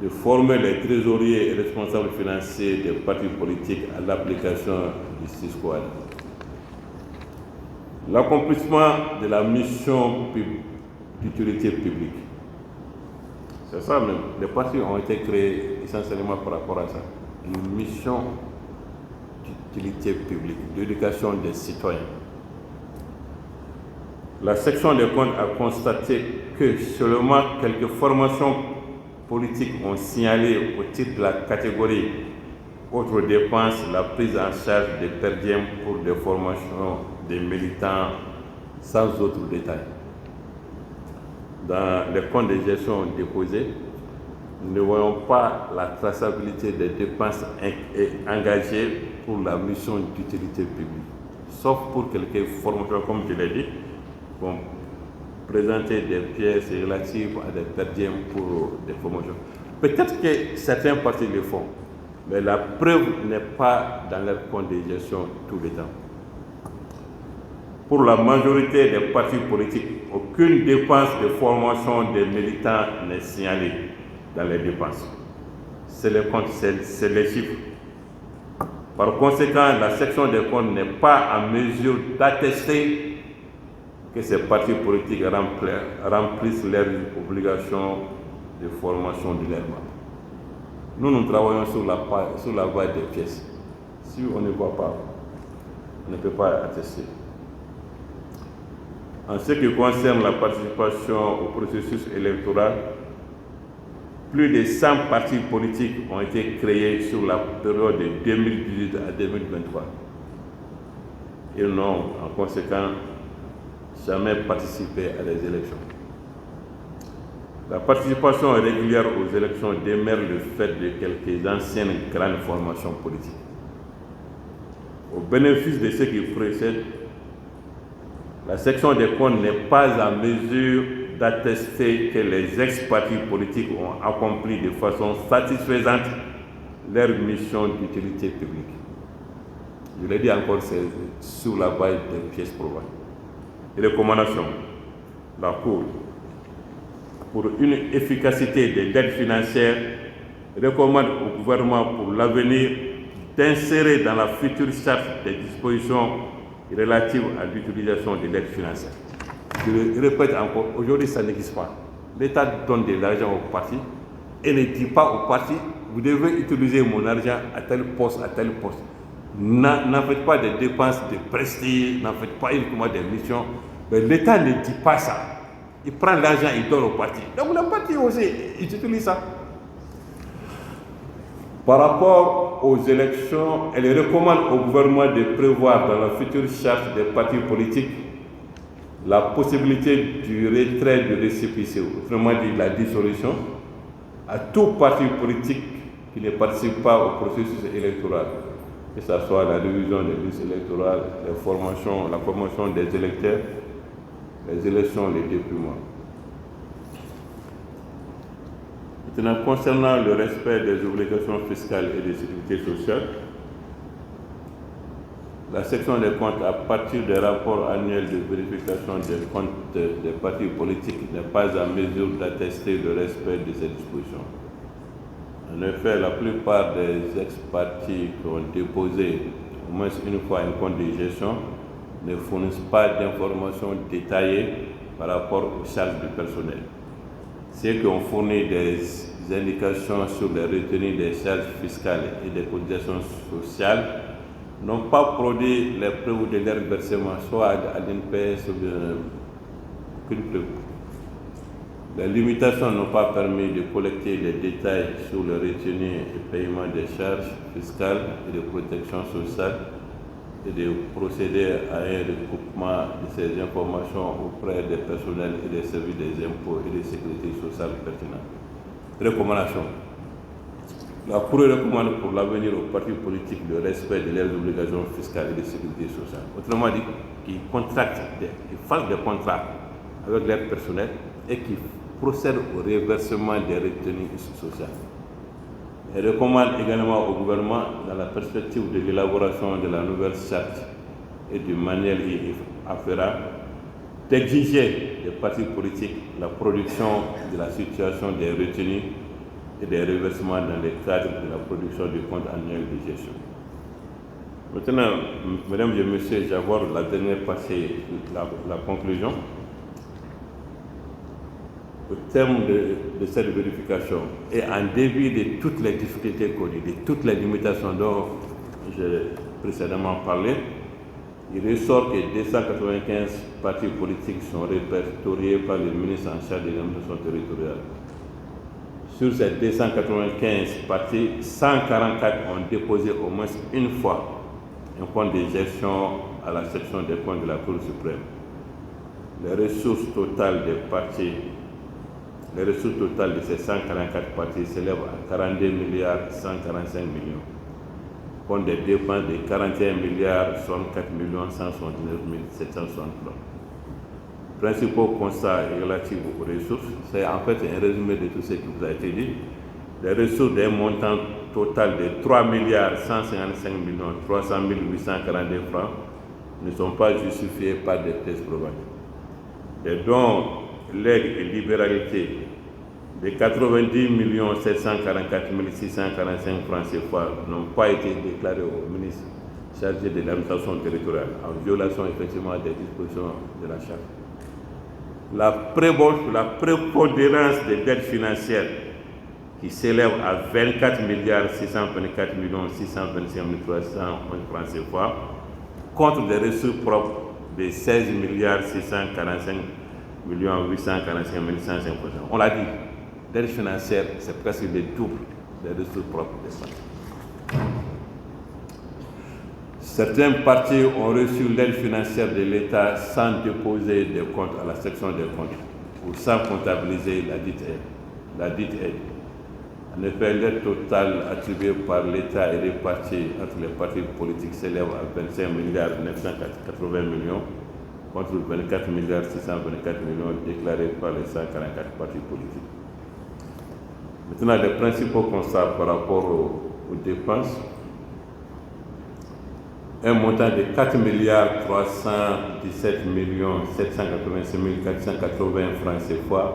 De former les trésoriers et responsables financiers des partis politiques à l'application du Cisco-ADA. L'accomplissement de la mission d'utilité publique. C'est ça même. Les partis ont été créés essentiellement par rapport à ça. Une mission d'utilité publique, d'éducation des citoyens. La section des comptes a constaté que seulement quelques formations politiques ont signalé au titre de la catégorie autres dépenses la prise en charge des perdièmes pour des formations des militants sans autres détails. Dans les comptes de gestion déposés, nous ne voyons pas la traçabilité des dépenses engagées pour la mission d'utilité publique, sauf pour quelques formations, comme je l'ai dit, vont présenter des pièces relatives à des perdièmes pour des formations. Peut-être que certains partis le font, mais la preuve n'est pas dans leur compte de gestion tout le temps. Pour la majorité des partis politiques, aucune dépense de formation des militants n'est signalée dans les dépenses. C'est les comptes, c'est les chiffres. Par conséquent, la section des comptes n'est pas en mesure d'attester que ces partis politiques remplissent leurs obligations de formation de leurs membres. Nous travaillons sur la base des pièces. Si on ne voit pas, on ne peut pas attester. En ce qui concerne la participation au processus électoral, plus de 100 partis politiques ont été créés sur la période de 2018 à 2023. Ils n'ont, en conséquence, jamais participé à des élections. La participation régulière aux élections demeure le fait de quelques anciennes grandes formations politiques. Au bénéfice de ce qui précède, la section des comptes n'est pas en mesure d'attester que les ex-partis politiques ont accompli de façon satisfaisante leur mission d'utilité publique. Je l'ai dit encore, c'est sur la base des pièces probantes. Et les recommandations. La Cour, pour une efficacité des aides financières, recommande au gouvernement pour l'avenir d'insérer dans la future charte des dispositions relatives à l'utilisation de l'aide financière. Je le répète encore, aujourd'hui ça n'existe pas. L'État donne de l'argent aux partis et ne dit pas aux partis, vous devez utiliser mon argent à tel poste, à tel poste. N'en faites pas des dépenses de prestige, n'en faites pas uniquement des missions. Mais l'État ne dit pas ça. Il prend l'argent, il donne aux partis. Donc les partis aussi, ils utilisent ça. Par rapport aux élections, elle recommande au gouvernement de prévoir dans la future charte des partis politiques la possibilité du retrait du récépissé, autrement dit la dissolution, à tout parti politique qui ne participe pas au processus électoral, que ce soit la révision des listes électorales, la formation des électeurs, les élections, les dépouillements. Maintenant, concernant le respect des obligations fiscales et de sécurité sociale, la section des comptes, à partir des rapports annuels de vérification des comptes des partis politiques, n'est pas en mesure d'attester le respect de ces dispositions. En effet, la plupart des ex-partis qui ont déposé au moins une fois un compte de gestion ne fournissent pas d'informations détaillées par rapport aux charges du personnel. Ceux qui ont fourni des indications sur les retenues des charges fiscales et des cotisations sociales n'ont pas produit les preuves de leur versement, soit à l'INPS ou aucune preuve. Les limitations n'ont pas permis de collecter les détails sur le retenu et paiement des charges fiscales et de protection sociale et de procéder à un recoupement de ces informations auprès des personnels et des services des impôts et de sécurité sociale pertinents. Recommandations. La Cour recommande pour l'avenir aux partis politiques le respect de leurs obligations fiscales et de sécurité sociale. Autrement dit, qu'ils fassent des contrats avec leur personnel et qu'ils procèdent au reversement des retenues sociales. Elle recommande également au gouvernement, dans la perspective de l'élaboration de la nouvelle charte et du manuel y afférent, d'exiger des partis politiques la production de la situation des retenues et des reversements dans le cadre de la production du compte annuel de gestion. Maintenant, mesdames et messieurs, j'aborde la dernière partie, la conclusion. Au terme de cette vérification et en dépit de toutes les difficultés connues, de toutes les limitations dont j'ai précédemment parlé, il ressort que 295 partis politiques sont répertoriés par le ministre en charge de l'administration territoriale. Sur ces 295 partis, 144 ont déposé au moins une fois un compte de gestion à la section des comptes de la Cour suprême. Les ressources totales de ces 144 partis s'élèvent à 42 milliards 145 millions, compte des dépenses de 41 milliards 64 millions 169 763. Principaux constats relatifs aux ressources, c'est en fait un résumé de tout ce qui vous a été dit. Les ressources d'un montant total de 3 milliards 155 millions 300 842 francs ne sont pas justifiées par des pièces probantes. Les dons, legs et libéralités Les 90 744 645 francs CFA n'ont pas été déclarés au ministre chargé de l'administration territoriale, en violation effectivement des dispositions de la charte. La prépondérance des dettes financières qui s'élève à 24 624 625 311 francs CFA contre des ressources propres de 16 645 845 105 francs. On l'a dit, l'aide financière, c'est presque le double des ressources propres des partis. Certains partis ont reçu l'aide financière de l'État sans déposer des comptes à la section des comptes ou sans comptabiliser la dite aide. En effet, l'aide totale attribuée par l'État et répartie entre les partis politiques s'élève à 25 980 millions contre 24 624 millions déclarés par les 144 partis politiques. Maintenant, les principaux constats par rapport aux dépenses. Un montant de 4 317 785 480 francs CFA.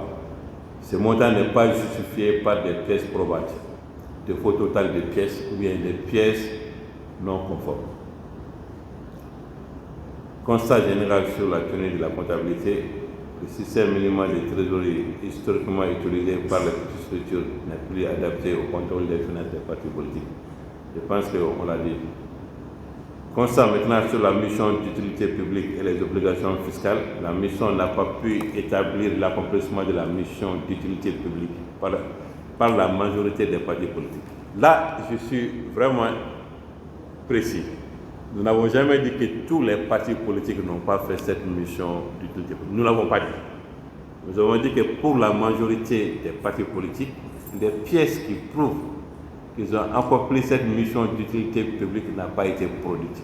Ce montant n'est pas justifié par des pièces probantes, défaut total de pièces ou bien des pièces non conformes. Constat général sur la tenue de la comptabilité. Le système minimal de trésorerie historiquement utilisé par les petites structures n'est plus adapté au contrôle des finances des partis politiques. Je pense qu'on l'a dit. Constat maintenant sur la mission d'utilité publique et les obligations fiscales. La mission n'a pas pu établir l'accomplissement de la mission d'utilité publique par la majorité des partis politiques. Là, je suis vraiment précis. Nous n'avons jamais dit que tous les partis politiques n'ont pas fait cette mission d'utilité publique. Nous ne l'avons pas dit. Nous avons dit que pour la majorité des partis politiques, les pièces qui prouvent qu'ils ont accompli cette mission d'utilité publique n'a pas été produite.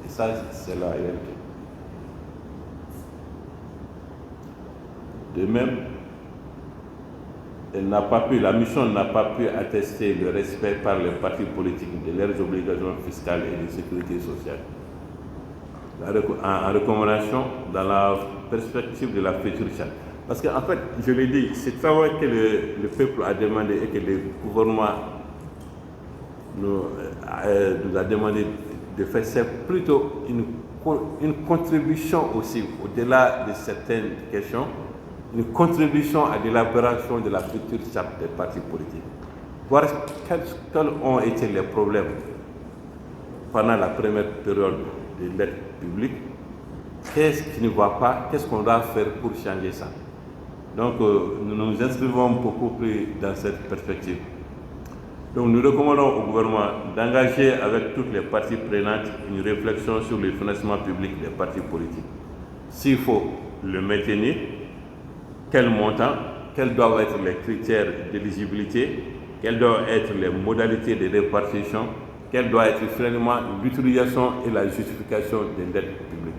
Et ça, c'est la réalité. De même, la mission n'a pas pu attester le respect par les partis politiques de leurs obligations fiscales et de sécurité sociale. En recommandation, dans la perspective de la future charte. Parce qu'en fait, je l'ai dit, ce travail que le peuple a demandé et que le gouvernement nous a demandé de faire, c'est plutôt une contribution aussi, au-delà de certaines questions, une contribution à l'élaboration de la future charte des partis politiques. Voir quels ont été les problèmes pendant la première période de l'aide publique, qu'est-ce qui ne va pas, qu'est-ce qu'on doit faire pour changer ça. Donc nous nous inscrivons beaucoup plus dans cette perspective. Donc nous recommandons au gouvernement d'engager avec toutes les parties prenantes une réflexion sur le financement public des partis politiques. S'il faut le maintenir, quel montant, quels doivent être les critères d'éligibilité, quelles doivent être les modalités de répartition, quelle doit être finalement l'utilisation et la justification des dettes publiques.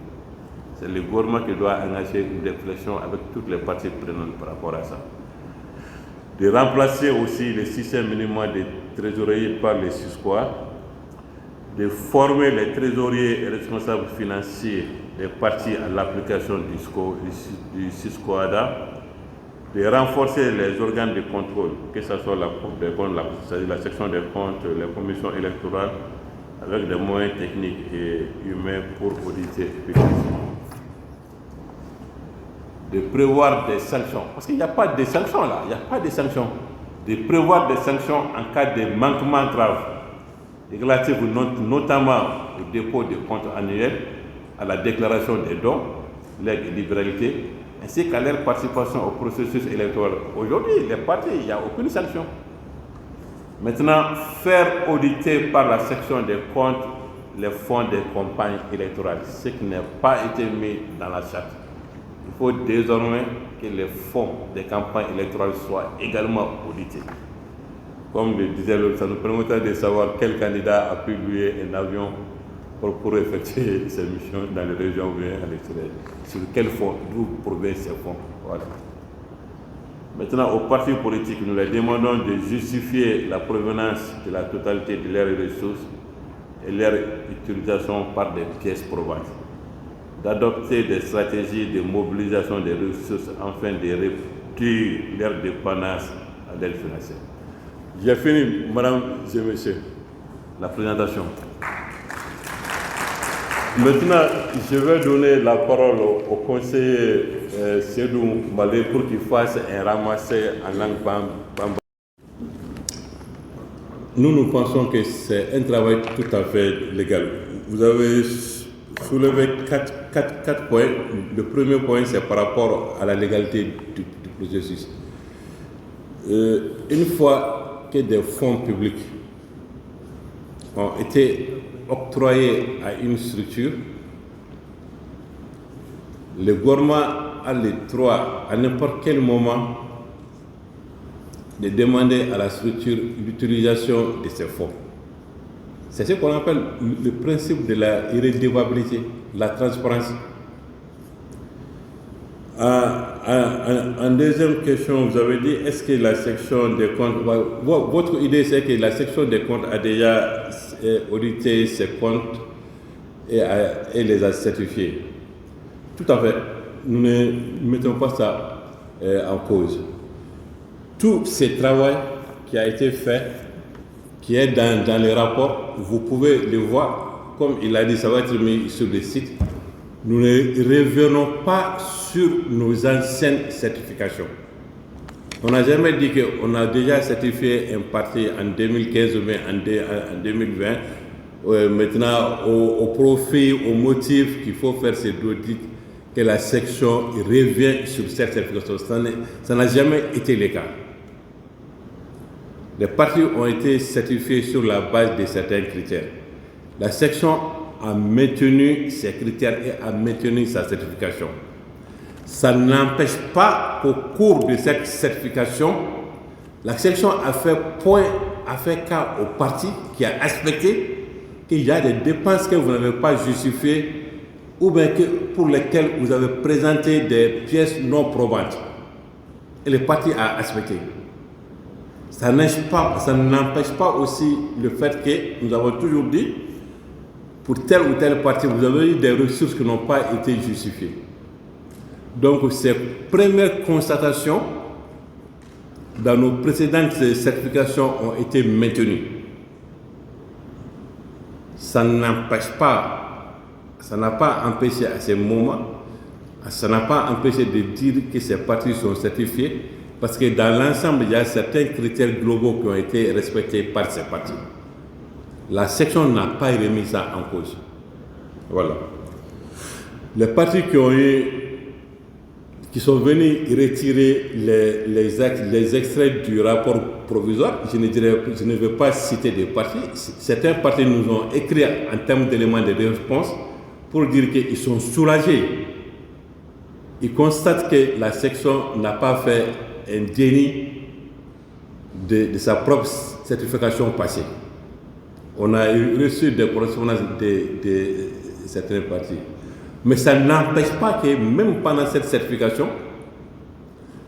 C'est le gouvernement qui doit engager une réflexion avec toutes les parties prenantes par rapport à ça. De remplacer aussi le système minimal de trésorerie par les SUSCOA, de former les trésoriers et responsables financiers des partis à l'application du SUSCOADA, de renforcer les organes de contrôle, que ce soit la Cour des comptes, la section des comptes, les commissions électorales, avec des moyens techniques et humains pour auditer effectivement. De prévoir des sanctions, parce qu'il n'y a pas de sanctions là, il n'y a pas de sanctions. De prévoir des sanctions en cas de manquement grave, relatifs notamment au dépôt de comptes annuels, à la déclaration des dons, legs et libéralités, ainsi qu'à leur participation au processus électoral. Aujourd'hui, les partis, il n'y a aucune sanction. Maintenant, faire auditer par la section des comptes les fonds des campagnes électorales, ce qui n'a pas été mis dans la charte. Il faut désormais que les fonds des campagnes électorales soient également audités. Comme le disait l'autre, ça nous permettra de savoir quel candidat a pu louer un avion pour effectuer ses missions dans les régions ou à l'extérieur. Sur quel fonds, d'où proviennent ces fonds. Voilà. Maintenant, aux partis politiques, nous leur demandons de justifier la provenance de la totalité de leurs ressources et leur utilisation par des pièces probantes, d'adopter des stratégies de mobilisation des ressources afin de réduire leur dépendance l'aide financière. J'ai fini, madame et messieurs, la présentation. Maintenant, je vais donner la parole au conseiller Seydou Malé pour qu'il fasse un ramassé en langue bamba. Nous pensons que c'est un travail tout à fait légal. Vous avez soulevé quatre points. Le premier point, c'est par rapport à la légalité du processus. Une fois que des fonds publics ont été octroyés à une structure, le gouvernement a le droit, à n'importe quel moment, de demander à la structure l'utilisation de ces fonds. C'est ce qu'on appelle le principe de la irrédevabilité, la transparence. En deuxième question, vous avez dit, est-ce que la section des comptes, votre idée c'est que la section des comptes a déjà audité ses comptes et les a certifiés. Tout à fait, nous ne mettons pas ça en cause. Tout ce travail qui a été fait, qui est dans les rapports, vous pouvez le voir, comme il a dit, ça va être mis sur le site. Nous ne revenons pas sur nos anciennes certifications. On n'a jamais dit qu'on a déjà certifié un parti en 2015 ou en 2020. Maintenant, au profit, au motif qu'il faut faire ces audits, que la section revient sur cette certification. Ça n'a jamais été le cas. Les partis ont été certifiés sur la base de certains critères. La section a maintenu ces critères et a maintenu sa certification. Ça n'empêche pas qu'au cours de cette certification, la section a fait cas au parti qui a respecté qu'il y a des dépenses que vous n'avez pas justifiées ou bien pour lesquelles vous avez présenté des pièces non probantes. Et le parti a respecté. Ça n'empêche pas aussi le fait que nous avons toujours dit, pour tel ou tel parti, vous avez eu des ressources qui n'ont pas été justifiées. Donc, ces premières constatations dans nos précédentes certifications ont été maintenues. Ça n'empêche pas, ça n'a pas empêché à ce moment, ça n'a pas empêché de dire que ces partis sont certifiés, parce que dans l'ensemble, il y a certains critères globaux qui ont été respectés par ces partis. La section n'a pas remis ça en cause. Voilà. Les partis qui sont venus retirer les extraits du rapport provisoire, je ne vais pas citer des partis. Certains partis nous ont écrit en termes d'éléments de réponse pour dire qu'ils sont soulagés. Ils constatent que la section n'a pas fait un déni de sa propre certification passée. On a reçu des correspondances de certains partis. Mais ça n'empêche pas que même pendant cette certification,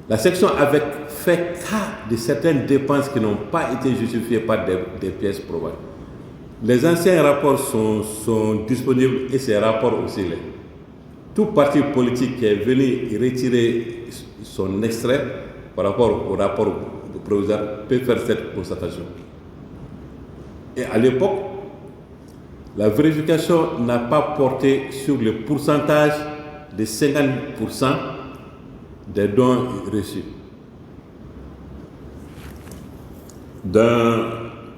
la section avait fait cas de certaines dépenses qui n'ont pas été justifiées par des pièces probables. Les anciens rapports sont disponibles et ces rapports aussi. Tout parti politique qui est venu retirer son extrait par rapport au rapport provisoire peut faire cette constatation. Et à l'époque, la vérification n'a pas porté sur le pourcentage de 50% des dons reçus.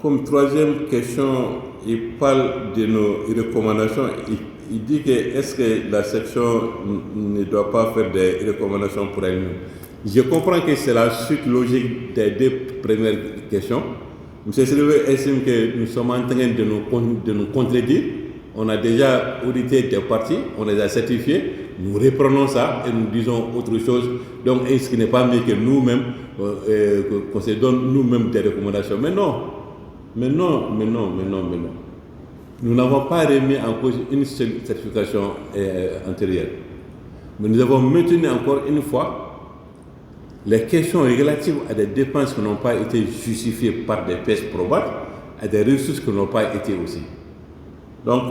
Comme troisième question, il parle de nos recommandations. Il dit que est-ce que la section ne doit pas faire des recommandations pour elle-même. Je comprends que c'est la suite logique des deux premières questions. M. Sylvain estime que nous sommes en train de nous contredire. On a déjà audité des partis, on les a certifiés, nous reprenons ça et nous disons autre chose. Donc, est-ce qu'il n'est pas mieux que nous-mêmes, qu'on se donne nous-mêmes des recommandations? Mais non. Nous n'avons pas remis en cause une seule certification antérieure. Mais nous avons maintenu encore une fois les questions relatives à des dépenses qui n'ont pas été justifiées par des pièces probables, à des ressources qui n'ont pas été aussi. Donc,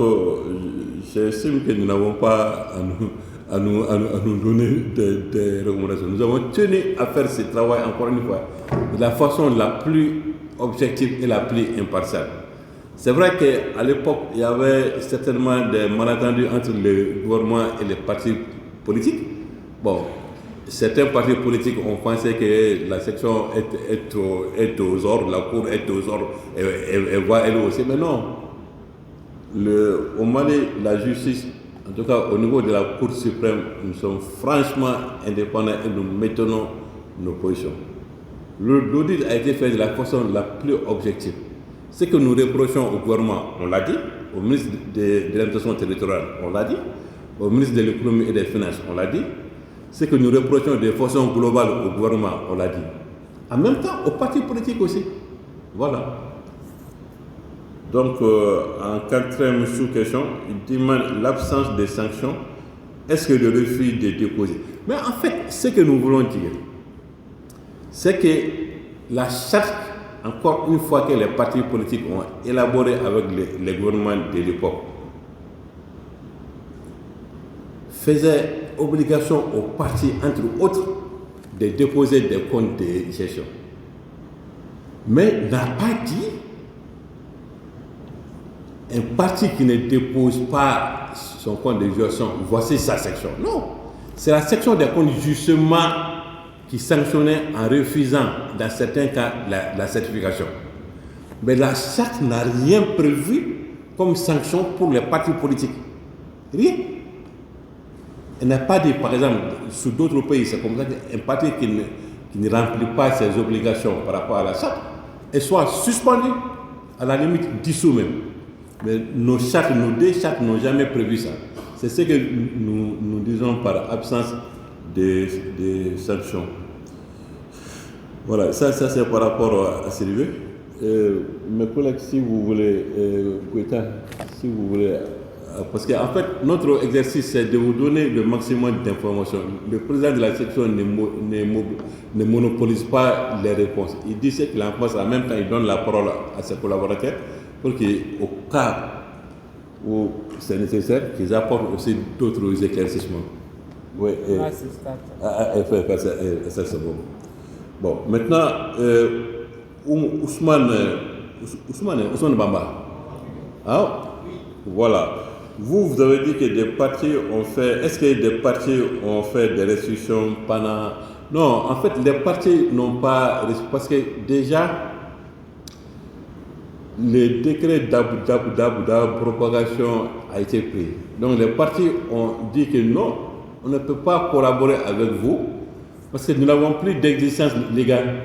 j'estime que nous n'avons pas à nous donner des recommandations. Nous avons tenu à faire ce travail, encore une fois, de la façon la plus objective et la plus impartiale. C'est vrai qu'à l'époque, il y avait certainement des malentendus entre le gouvernement et les partis politiques. Bon, certains partis politiques ont pensé que la section est aux ordres, la cour est aux ordres, et voit elle aussi, mais non. Au Mali, la justice, en tout cas au niveau de la Cour suprême, nous sommes franchement indépendants et nous maintenons nos positions. L'audit a été fait de la façon la plus objective. Ce que nous reprochons au gouvernement, on l'a dit, au ministre de l'administration territoriale, on l'a dit, au ministre de l'économie et des finances, on l'a dit. Ce que nous reprochons de façon globale au gouvernement, on l'a dit. En même temps, aux partis politiques aussi. Voilà. Donc, en quatrième sous-question, il demande l'absence de sanctions. Est-ce que le refus de déposer? Mais en fait, ce que nous voulons dire, c'est que la charte, encore une fois que les partis politiques ont élaboré avec les gouvernements de l'époque, faisait obligation aux partis, entre autres, de déposer des comptes de gestion. Mais n'a pas dit un parti qui ne dépose pas son compte de gestion, voici sa section. Non, c'est la section des comptes justement qui sanctionnait en refusant, dans certains cas, la certification. Mais la charte n'a rien prévu comme sanction pour les partis politiques. Rien. Elle n'a pas dit, par exemple, sous d'autres pays, c'est comme ça qu'un parti qui ne remplit pas ses obligations par rapport à la charte, elle soit suspendu, à la limite dissous même. Mais nos deux chartes n'ont jamais prévu ça. C'est ce que nous disons par absence de sanctions. Voilà, ça c'est par rapport à Sylvie. Mes collègues, si vous voulez, Koueta, si vous voulez, parce qu'en fait, notre exercice, c'est de vous donner le maximum d'informations. Le président de la section ne monopolise pas les réponses. Il dit ce qu'il en pense, en même temps, il donne la parole à ses collaborateurs pour qu'au cas où c'est nécessaire, qu'ils apportent aussi d'autres éclaircissements. Oui, ça c'est bon. Bon, maintenant, Ousmane Bamba. Ah, voilà. Vous avez dit que des partis ont fait. Est-ce que des partis ont fait des restrictions pendant. Non, en fait, les partis n'ont pas. Parce que déjà, le décret de propagation a été pris. Donc, les partis ont dit que non, on ne peut pas collaborer avec vous parce que nous n'avons plus d'existence légale.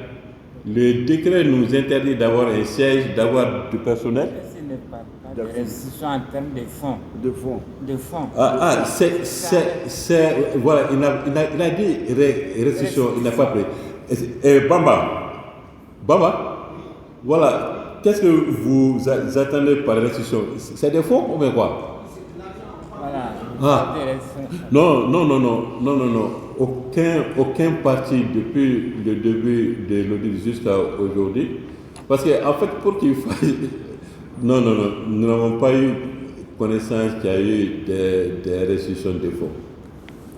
Le décret nous interdit d'avoir un siège, d'avoir du personnel. Ce n'est pas des restrictions en termes de fonds. De fonds. Voilà, il a dit restriction, il n'a pas pris. Et Bamba, voilà, qu'est-ce que vous attendez par restriction? C'est des fonds ou bien quoi? Voilà. Non. Aucun parti depuis le début de l'audit jusqu'à aujourd'hui. Parce qu'en fait, pour qu'il fasse. Non, nous n'avons pas eu connaissance qu'il y a eu des restrictions de fonds.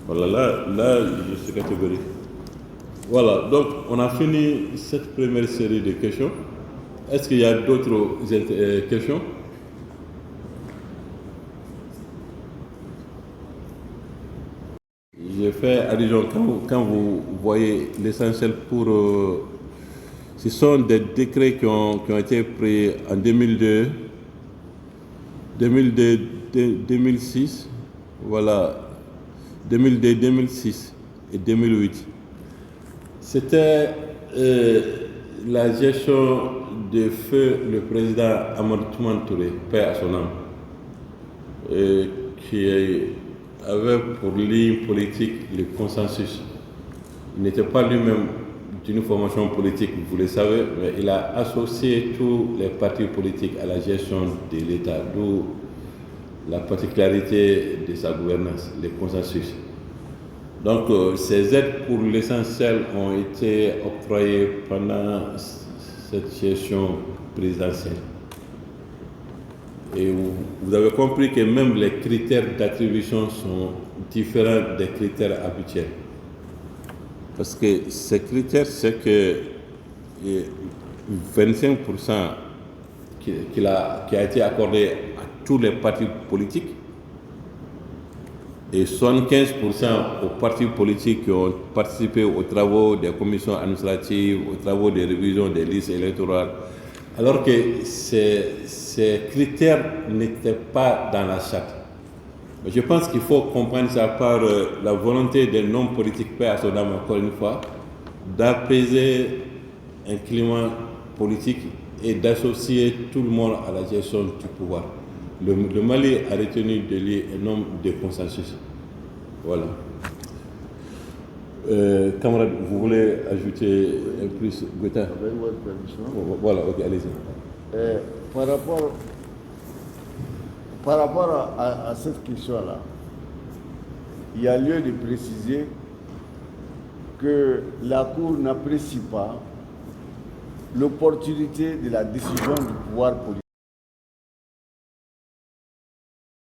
Voilà, là, je suis catégorique. Voilà, donc on a fini cette première série de questions. Est-ce qu'il y a d'autres questions? J'ai fait allusion, quand vous voyez l'essentiel pour... ce sont des décrets qui ont été pris en 2002, 2006, voilà, 2002, 2006 et 2008. C'était la gestion de feu le président Amadou Touré, paix à son âme, qui avait pour ligne politique le consensus. Il n'était pas lui-même d'une formation politique, vous le savez, mais il a associé tous les partis politiques à la gestion de l'État, d'où la particularité de sa gouvernance, le consensus. Donc, ces aides pour l'essentiel ont été octroyées pendant cette gestion présidentielle. Et vous avez compris que même les critères d'attribution sont différents des critères habituels. Parce que ces critères, c'est que 25% qui a été accordé à tous les partis politiques et 75% aux partis politiques qui ont participé aux travaux des commissions administratives, aux travaux de révision des listes électorales, alors que ces critères n'étaient pas dans la charte. Je pense qu'il faut comprendre ça par la volonté des non politiques, paix à son âme, encore une fois, d'apaiser un climat politique et d'associer tout le monde à la gestion du pouvoir. Le Mali a retenu de lui un homme de consensus. Voilà. Camarade, vous voulez ajouter un plus, Gaëtan? Avec votre permission. Voilà, ok, allez-y. Par rapport à cette question-là, il y a lieu de préciser que la Cour n'apprécie pas l'opportunité de la décision du pouvoir politique.